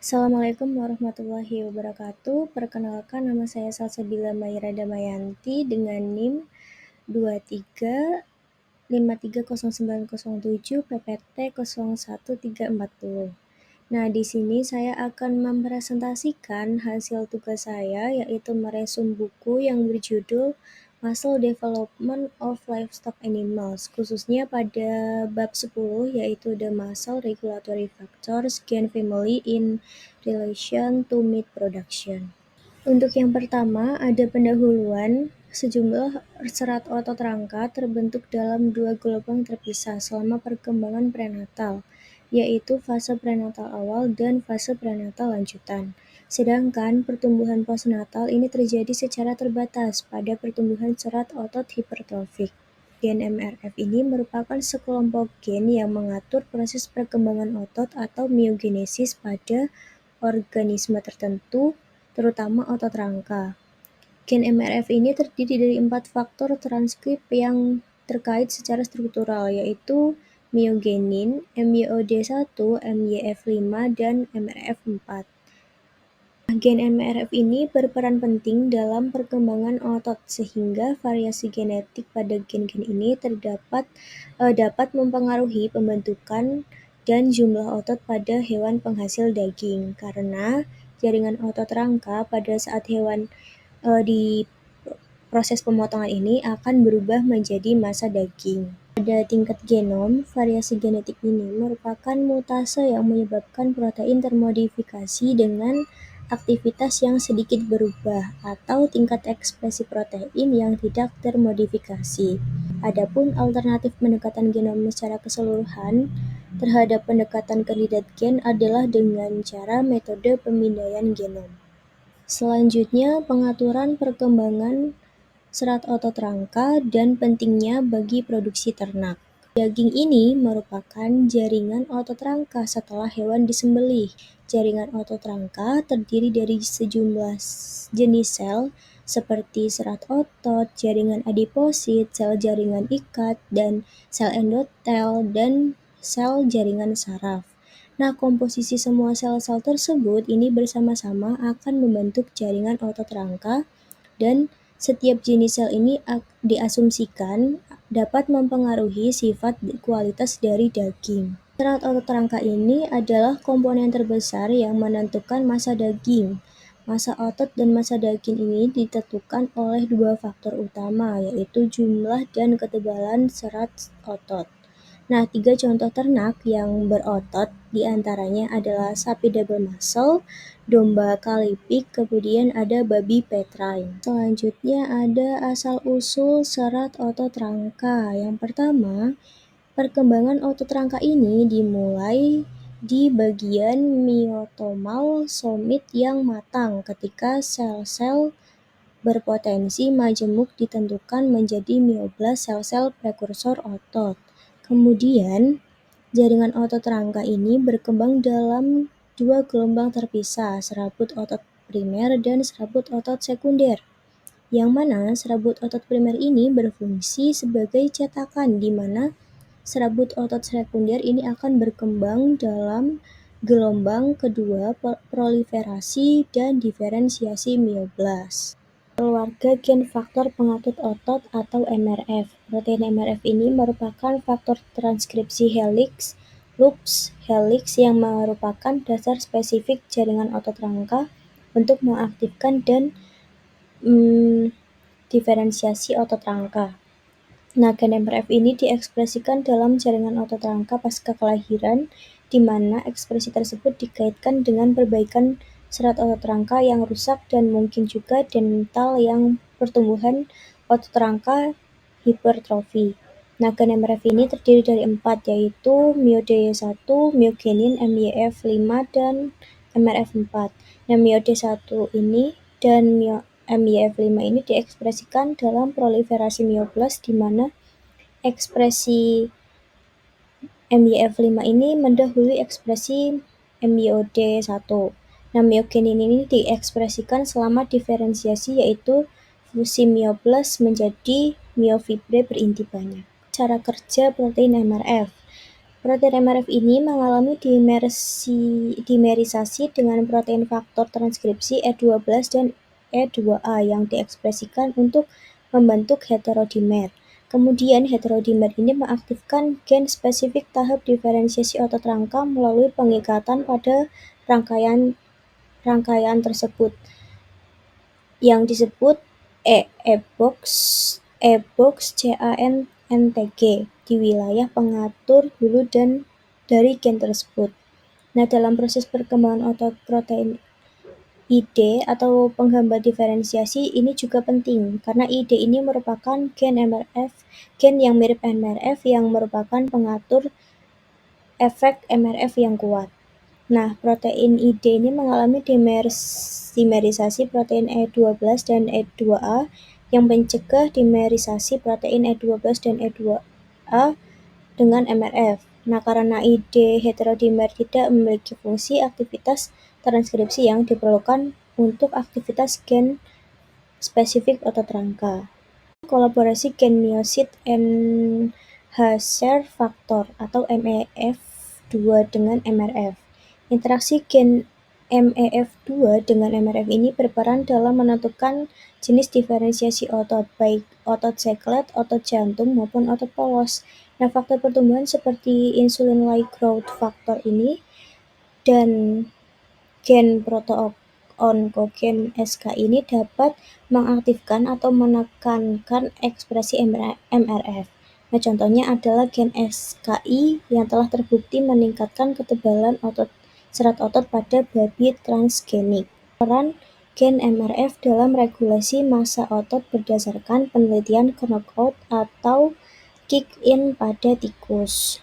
Assalamualaikum warahmatullahi wabarakatuh. Perkenalkan, nama saya Salsabila Maira Damayanti dengan NIM 23530907 PPT 01340. Nah, di sini saya akan mempresentasikan hasil tugas saya, yaitu meresum buku yang berjudul Muscle Development of Livestock Animals, khususnya pada bab 10, yaitu The Muscle Regulatory Factors Gain Family in Relation to Meat Production. Untuk yang pertama, ada pendahuluan. Sejumlah serat otot rangka terbentuk dalam dua gelombang terpisah selama perkembangan prenatal, yaitu fase prenatal awal dan fase prenatal lanjutan. Sedangkan pertumbuhan postnatal ini terjadi secara terbatas pada pertumbuhan serat otot hipertrofik. Gen MRF ini merupakan sekelompok gen yang mengatur proses perkembangan otot atau myogenesis pada organisme tertentu, terutama otot rangka. Gen MRF ini terdiri dari 4 faktor transkrip yang terkait secara struktural, yaitu myogenin, MYOD1, MYF5, dan MRF4. Gen MRF ini berperan penting dalam perkembangan otot, sehingga variasi genetik pada gen-gen ini dapat mempengaruhi pembentukan dan jumlah otot pada hewan penghasil daging, karena jaringan otot rangka pada saat hewan di proses pemotongan ini akan berubah menjadi massa daging. Pada tingkat genom, variasi genetik ini merupakan mutase yang menyebabkan protein termodifikasi dengan aktivitas yang sedikit berubah atau tingkat ekspresi protein yang tidak termodifikasi. Adapun alternatif pendekatan genom secara keseluruhan terhadap pendekatan kandidat gen adalah dengan cara metode pemindaian genom. Selanjutnya, pengaturan perkembangan serat otot rangka dan pentingnya bagi produksi ternak. Daging ini merupakan jaringan otot rangka setelah hewan disembelih. Jaringan otot rangka terdiri dari sejumlah jenis sel seperti serat otot, jaringan adiposit, sel jaringan ikat, dan sel endotel, dan sel jaringan saraf. Nah, komposisi semua sel-sel tersebut ini bersama-sama akan membentuk jaringan otot rangka, dan setiap jenis sel ini diasumsikan dapat mempengaruhi sifat kualitas dari daging. Serat otot rangka ini adalah komponen terbesar yang menentukan massa daging. Massa otot dan massa daging ini ditentukan oleh dua faktor utama, yaitu jumlah dan ketebalan serat otot. Nah, 3 contoh ternak yang berotot diantaranya adalah sapi double muscle, domba kalipik, kemudian ada babi petrine. Selanjutnya ada asal-usul serat otot rangka. Yang pertama, perkembangan otot rangka ini dimulai di bagian myotomal somit yang matang ketika sel-sel berpotensi majemuk ditentukan menjadi myoblas sel-sel prekursor otot. Kemudian, jaringan otot rangka ini berkembang dalam dua gelombang terpisah, serabut otot primer dan serabut otot sekunder, yang mana serabut otot primer ini berfungsi sebagai cetakan, di mana serabut otot sekunder ini akan berkembang dalam gelombang kedua proliferasi dan diferensiasi myoblas. Keluarga gen faktor pengatur otot atau MRF. Protein MRF ini merupakan faktor transkripsi helix, loops helix yang merupakan dasar spesifik jaringan otot rangka untuk mengaktifkan dan diferensiasi otot rangka. Nah, gen MRF ini diekspresikan dalam jaringan otot rangka pasca kelahiran, di mana ekspresi tersebut dikaitkan dengan perbaikan serat otot rangka yang rusak dan mungkin juga dental yang pertumbuhan otot rangka hipertrofi. Nah, gen MRF ini terdiri dari 4, yaitu MYOD1, myogenin, MYF5, dan MRF4. Nah, MYOD1 ini dan MYF5 ini diekspresikan dalam proliferasi myoblas, di mana ekspresi MYF5 ini mendahului ekspresi MYOD1. Nah, myogenin ini diekspresikan selama diferensiasi, yaitu fusi myoblas menjadi myofibre berinti banyak. Cara kerja protein MRF. Protein MRF ini mengalami dimerisasi dengan protein faktor transkripsi E12 dan E2A yang diekspresikan untuk membentuk heterodimer. Kemudian heterodimer ini mengaktifkan gen spesifik tahap diferensiasi otot rangka melalui pengikatan pada rangkaian tersebut yang disebut e-box CANTG di wilayah pengatur hulu dan dari gen tersebut. Nah, dalam proses perkembangan otot protein ID atau penghambat diferensiasi ini juga penting karena ID ini merupakan gen yang mirip MRF yang merupakan pengatur efek MRF yang kuat. Nah, protein ID ini mengalami dimerisasi protein E12 dan E2A yang mencegah dimerisasi protein E12 dan E2A dengan MRF. Nah, karena ID heterodimer tidak memiliki fungsi aktivitas transkripsi yang diperlukan untuk aktivitas gen spesifik otot rangka. Kolaborasi gen myosit enhancer factor atau MEF2 dengan MRF. Interaksi gen MEF2 dengan MRF ini berperan dalam menentukan jenis diferensiasi otot, baik otot seklet, otot jantung, maupun otot polos. Nah, faktor pertumbuhan seperti insulin-like growth factor ini dan gen proto-oncogen SK ini dapat mengaktifkan atau menekankan ekspresi MRF. Nah, contohnya adalah gen SKI yang telah terbukti meningkatkan ketebalan serat otot pada babi transgenik. Peran gen MRF dalam regulasi massa otot berdasarkan penelitian knockout atau kick-in pada tikus.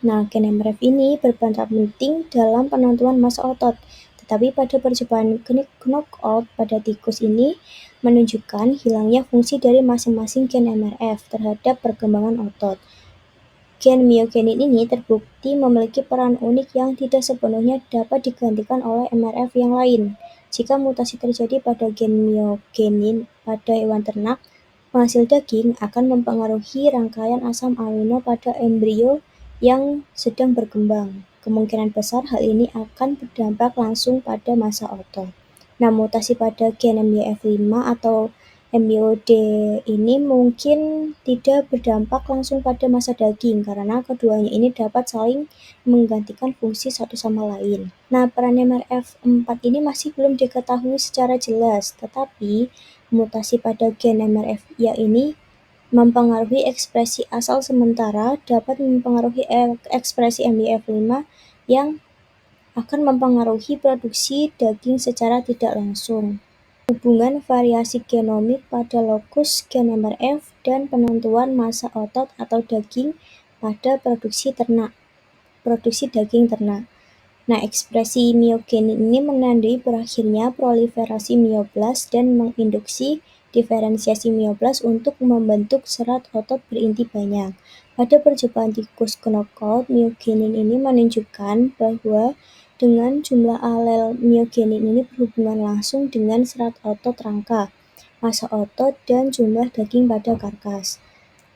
Nah, gen MRF ini berperan penting dalam penentuan massa otot, tetapi pada percobaan knockout pada tikus ini menunjukkan hilangnya fungsi dari masing-masing gen MRF terhadap perkembangan otot. Gen myogenin ini terbukti memiliki peran unik yang tidak sepenuhnya dapat digantikan oleh MRF yang lain. Jika mutasi terjadi pada gen myogenin pada hewan ternak, penghasil daging akan mempengaruhi rangkaian asam amino pada embrio yang sedang berkembang. Kemungkinan besar hal ini akan berdampak langsung pada massa otot. Nah, mutasi pada gen MYF5 atau MYOD ini mungkin tidak berdampak langsung pada massa daging karena keduanya ini dapat saling menggantikan fungsi satu sama lain. Nah, peran MRF4 ini masih belum diketahui secara jelas, tetapi mutasi pada gen MRF ini mempengaruhi ekspresi asal sementara dapat mempengaruhi ekspresi MYF5 yang akan mempengaruhi produksi daging secara tidak langsung. Hubungan variasi genomik pada lokus gen MRF dan penentuan massa otot atau daging pada produksi daging ternak. Nah, ekspresi myogenin ini menandai berakhirnya proliferasi myoblas dan menginduksi diferensiasi myoblas untuk membentuk serat otot berinti banyak. Pada percobaan tikus knockout, myogenin ini menunjukkan bahwa dengan jumlah alel myogenin ini berhubungan langsung dengan serat otot rangka, massa otot, dan jumlah daging pada karkas.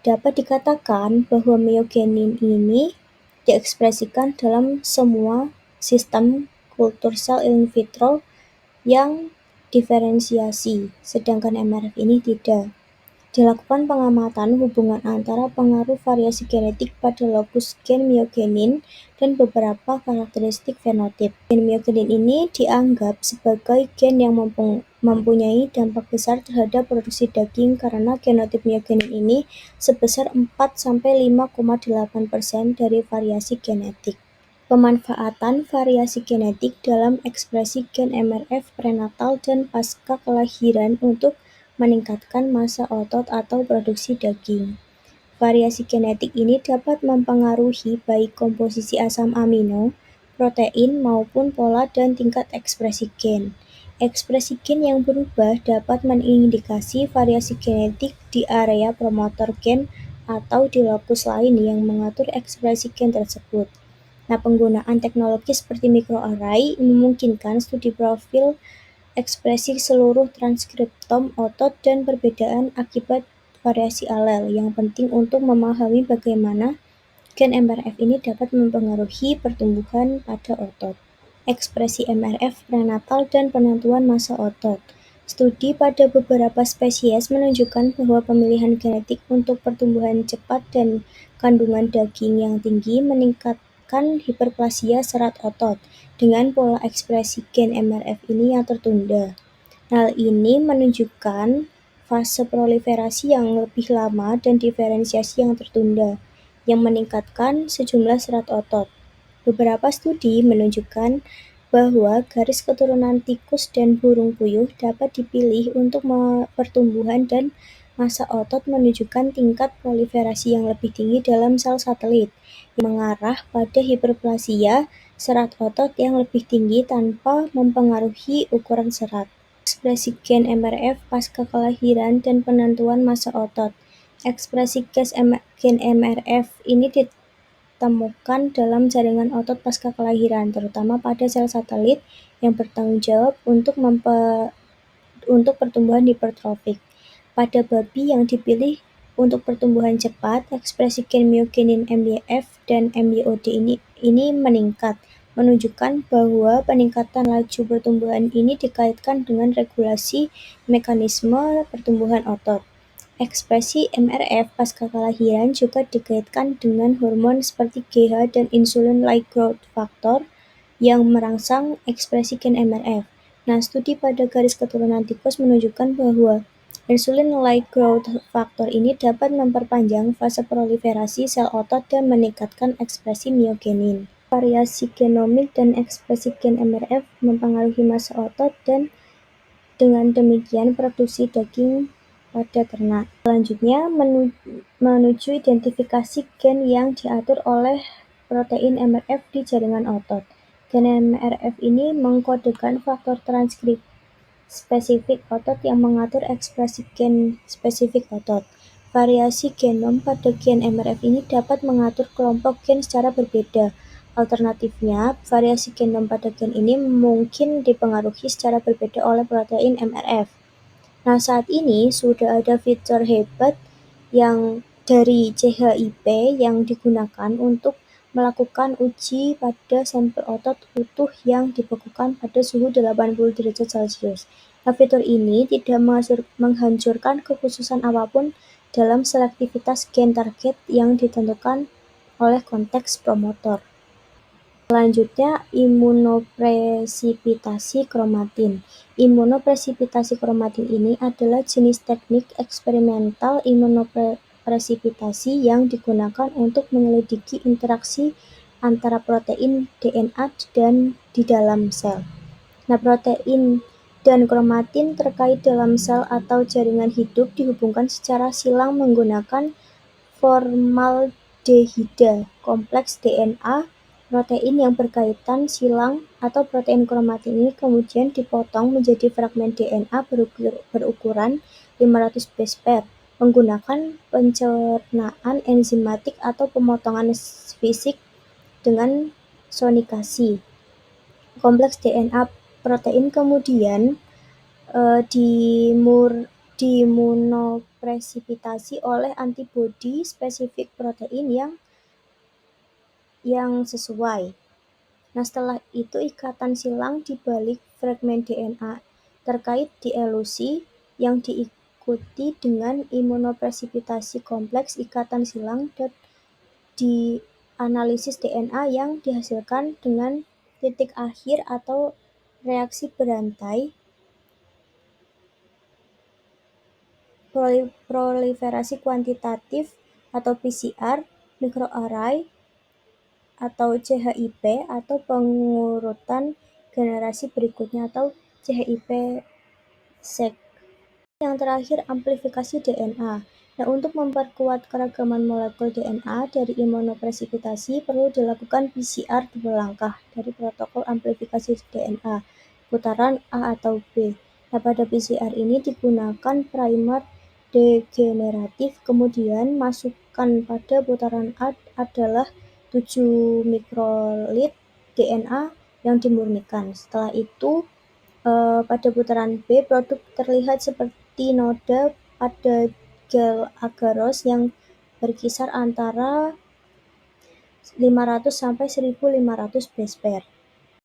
Dapat dikatakan bahwa myogenin ini diekspresikan dalam semua sistem kultur sel in vitro yang diferensiasi, sedangkan MRF ini tidak. Dilakukan pengamatan hubungan antara pengaruh variasi genetik pada lokus gen myogenin dan beberapa karakteristik fenotip. Gen myogenin ini dianggap sebagai gen yang mempunyai dampak besar terhadap produksi daging karena genotip myogenin ini sebesar 4–5,8% dari variasi genetik. Pemanfaatan variasi genetik dalam ekspresi gen MRF prenatal dan pasca kelahiran untuk meningkatkan massa otot atau produksi daging. Variasi genetik ini dapat mempengaruhi baik komposisi asam amino, protein, maupun pola dan tingkat ekspresi gen. Ekspresi gen yang berubah dapat mengindikasi variasi genetik di area promotor gen atau di lokus lain yang mengatur ekspresi gen tersebut. Nah, penggunaan teknologi seperti microarray memungkinkan studi profil ekspresi seluruh transkriptom otot dan perbedaan akibat variasi alel yang penting untuk memahami bagaimana Gen MRF ini dapat mempengaruhi pertumbuhan pada otot, ekspresi MRF prenatal, dan penentuan massa otot. Studi pada beberapa spesies menunjukkan bahwa pemilihan genetik untuk pertumbuhan cepat dan kandungan daging yang tinggi meningkatkan hiperplasia serat otot dengan pola ekspresi gen MRF ini yang tertunda. Hal ini menunjukkan fase proliferasi yang lebih lama dan diferensiasi yang tertunda, yang meningkatkan sejumlah serat otot. Beberapa studi menunjukkan bahwa garis keturunan tikus dan burung puyuh dapat dipilih untuk pertumbuhan dan massa otot menunjukkan tingkat proliferasi yang lebih tinggi dalam sel satelit, yang mengarah pada hiperplasia serat otot yang lebih tinggi tanpa mempengaruhi ukuran serat. Ekspresi gen MRF pasca kelahiran dan penentuan massa otot. Ekspresi gen MRF ini ditemukan dalam jaringan otot pasca kelahiran, terutama pada sel satelit yang bertanggung jawab untuk pertumbuhan hipertrofik. Pada babi yang dipilih untuk pertumbuhan cepat, ekspresi gen myogenin MYF dan MYOD ini meningkat, menunjukkan bahwa peningkatan laju pertumbuhan ini dikaitkan dengan regulasi mekanisme pertumbuhan otot. Ekspresi MRF pasca kelahiran juga dikaitkan dengan hormon seperti GH dan insulin-like growth factor yang merangsang ekspresi gen MRF. Nah, studi pada garis keturunan tikus menunjukkan bahwa insulin-like growth factor ini dapat memperpanjang fase proliferasi sel otot dan meningkatkan ekspresi myogenin. Variasi genomik dan ekspresi gen MRF mempengaruhi massa otot dan dengan demikian produksi daging pada ternak. Selanjutnya, menuju identifikasi gen yang diatur oleh protein MRF di jaringan otot. Gen MRF ini mengkodekan faktor transkrip spesifik otot yang mengatur ekspresi gen spesifik otot. Variasi genom pada gen MRF ini dapat mengatur kelompok gen secara berbeda. Alternatifnya, variasi genom pada gen ini mungkin dipengaruhi secara berbeda oleh protein MRF. Nah, saat ini sudah ada fitur hebat yang dari CHIP yang digunakan untuk melakukan uji pada sampel otot utuh yang dibekukan pada suhu 80 derajat Celcius. Nah, fitur ini tidak menghancurkan kekhususan apapun dalam selektivitas gen target yang ditentukan oleh konteks promotor. Selanjutnya, imunopresipitasi kromatin. Imunopresipitasi kromatin ini adalah jenis teknik eksperimental imunopresipitasi yang digunakan untuk menyelidiki interaksi antara protein DNA dan di dalam sel. Nah, protein dan kromatin terkait dalam sel atau jaringan hidup dihubungkan secara silang menggunakan formaldehida kompleks DNA. Protein yang berkaitan silang atau protein kromatin ini kemudian dipotong menjadi fragmen DNA berukuran 500 base pair menggunakan pencernaan enzimatik atau pemotongan fisik dengan sonikasi. Kompleks DNA protein kemudian diimunopresipitasi oleh antibodi spesifik protein yang sesuai. Nah, setelah itu ikatan silang di balik fragmen DNA terkait dielusi yang diikuti dengan imunopresipitasi kompleks ikatan silang dan dianalisis DNA yang dihasilkan dengan titik akhir atau reaksi berantai proliferasi kuantitatif atau PCR, microarray atau CHIP atau pengurutan generasi berikutnya atau CHIP-seq. Yang terakhir, amplifikasi DNA. Nah, untuk memperkuat keragaman molekul DNA dari imunopresipitasi perlu dilakukan PCR double langkah dari protokol amplifikasi DNA, putaran A atau B. Nah, pada PCR ini digunakan primer degeneratif, kemudian masukkan pada putaran A adalah 7 mikrolit DNA yang dimurnikan. Setelah itu, pada putaran B, produk terlihat seperti noda pada gel agarose yang berkisar antara 500 sampai 1.500 base pair.